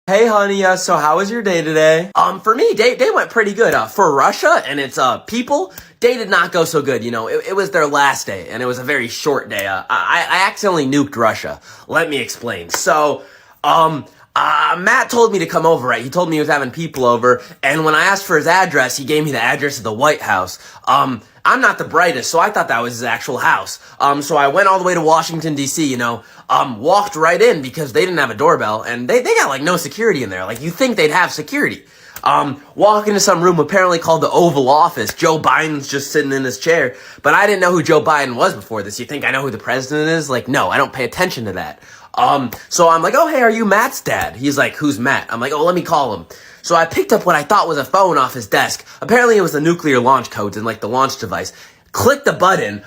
Hey honey, so how was your day today? For me, day went pretty good. For Russia and its people, day did not go so good. It was their last day, and it was a very short day. I accidentally nuked Russia. Let me explain. So, Matt told me to come over, right? He told me he was having people over, and when I asked for his address, he gave me the address of the White House. I'm not the brightest, so I thought that was his actual house. So I went all the way to Washington, D.C., walked right in because they didn't have a doorbell, and they got, like, no security in there. Like, you think they'd have security. Walk into some room apparently called the Oval Office. Joe Biden's just sitting in his chair, but I didn't know who Joe Biden was before this. You think I know who the president is? Like, no, I don't pay attention to that. So I'm like, oh, hey, are you Matt's dad? He's like, who's Matt? I'm like, oh, let me call him. So I picked up what I thought was a phone off his desk. Apparently it was the nuclear launch codes and like the launch device. Clicked the button,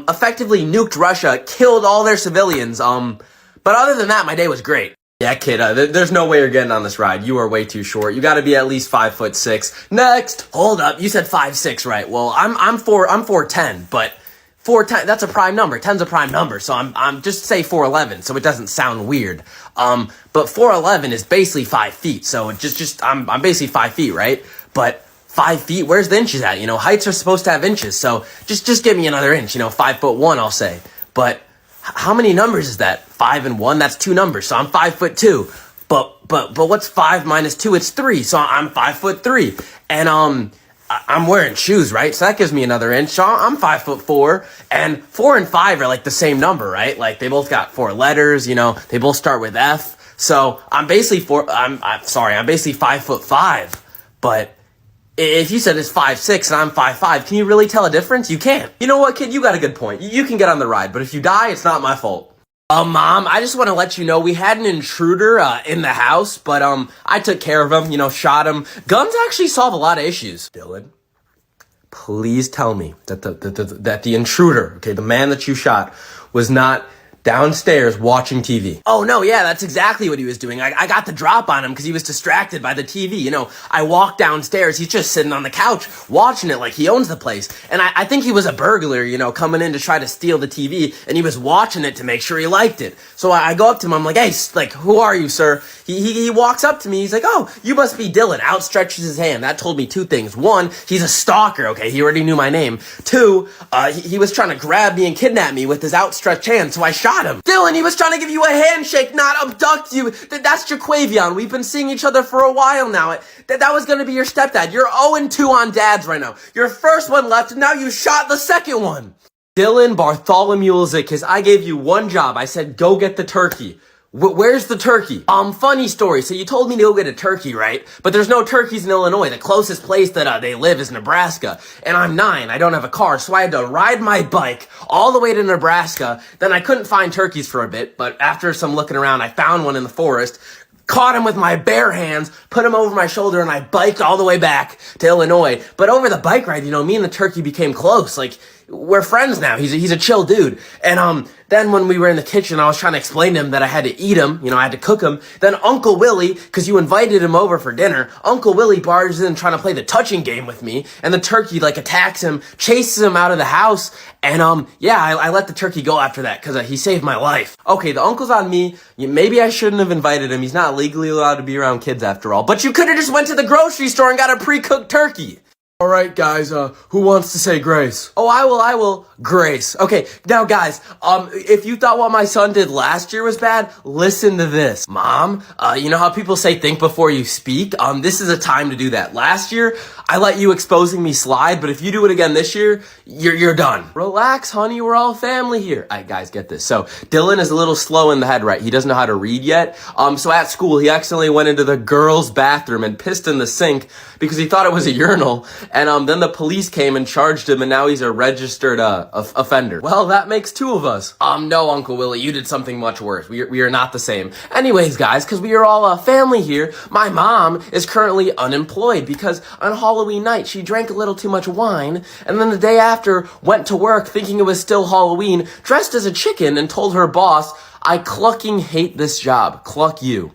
effectively nuked Russia, killed all their civilians. But other than that, my day was great. Yeah, kid, there's no way you're getting on this ride. You are way too short. You gotta be at least 5'6". Next! Hold up, you said 5'6", right? Well, I'm 4'10", but 4'10", that's a prime number. 10's a prime number, so I'm just say 4'11", so it doesn't sound weird. But 4'11" is basically 5 feet, so I'm basically 5 feet, right? But 5 feet, where's the inches at? Heights are supposed to have inches, so just give me another inch, 5'1", I'll say. But how many numbers is that? 5 and 1, that's 2 numbers, so I'm 5'2". But what's 5 minus 2? It's 3, so I'm 5'3". And I'm wearing shoes, right? So that gives me another inch. So I'm 5'4", and 4 and 5 are like the same number, right? Like they both got 4 letters, they both start with F. So I'm basically I'm basically 5'5". But if you said it's 5'6" and I'm 5'5", can you really tell a difference? You can't. You know what, kid? You got a good point. You can get on the ride, but if you die, it's not my fault. Mom, I just want to let you know we had an intruder in the house, but I took care of him, shot him. Guns actually solve a lot of issues. Dylan, please tell me that the intruder, okay, the man that you shot, was not downstairs watching TV. Oh, no, yeah, that's exactly what he was doing. I got the drop on him because he was distracted by the TV. I walked downstairs. He's just sitting on the couch watching it like he owns the place. And I think he was a burglar, coming in to try to steal the TV, and he was watching it to make sure he liked it. So I go up to him. I'm like, hey, who are you, sir? He walks up to me. He's like, oh, you must be Dylan. Outstretches his hand. That told me 2 things. 1, he's a stalker, okay? He already knew my name. 2, he was trying to grab me and kidnap me with his outstretched hand, so I shot him. Dylan, he was trying to give you a handshake, not abduct you. That's Jaquavion. We've been seeing each other for a while now. That was gonna be your stepdad. You're 0-2 on dads right now. Your first one left, and now you shot the second one. Dylan Bartholomew Zitkus, I gave you one job. I said, go get the turkey. Where's the turkey? Funny story. So you told me to go get a turkey, right? But there's no turkeys in Illinois. The closest place that they live is Nebraska. And I'm 9. I don't have a car, so I had to ride my bike all the way to Nebraska. Then I couldn't find turkeys for a bit, but after some looking around, I found one in the forest. Caught him with my bare hands, put him over my shoulder, and I biked all the way back to Illinois. But over the bike ride, me and the turkey became close. Like, we're friends now. He's a chill dude. And then when we were in the kitchen, I was trying to explain to him that I had to eat him. I had to cook him. Then Uncle Willie, because you invited him over for dinner, Uncle Willie barges in trying to play the touching game with me. And the turkey, attacks him, chases him out of the house. And, I let the turkey go after that because he saved my life. Okay, the uncle's on me. Maybe I shouldn't have invited him. He's not legally allowed to be around kids after all. But you could have just went to the grocery store and got a pre-cooked turkey. All right, guys, who wants to say grace? Oh, I will. Grace. Okay, now, guys, if you thought what my son did last year was bad, listen to this. Mom, you know how people say think before you speak? This is a time to do that. Last year, I let you exposing me slide, but if you do it again this year, you're done. Relax, honey, we're all family here. All right, guys, get this. So, Dylan is a little slow in the head, right? He doesn't know how to read yet. So at school, he accidentally went into the girls' bathroom and pissed in the sink because he thought it was a urinal. And then the police came and charged him, and now he's a registered offender. Well, that makes 2 of us. No, Uncle Willie, you did something much worse. We are not the same. Anyways, guys, because we are all a family here, my mom is currently unemployed because on Halloween night, she drank a little too much wine, and then the day after, went to work thinking it was still Halloween, dressed as a chicken, and told her boss, I clucking hate this job. Cluck you.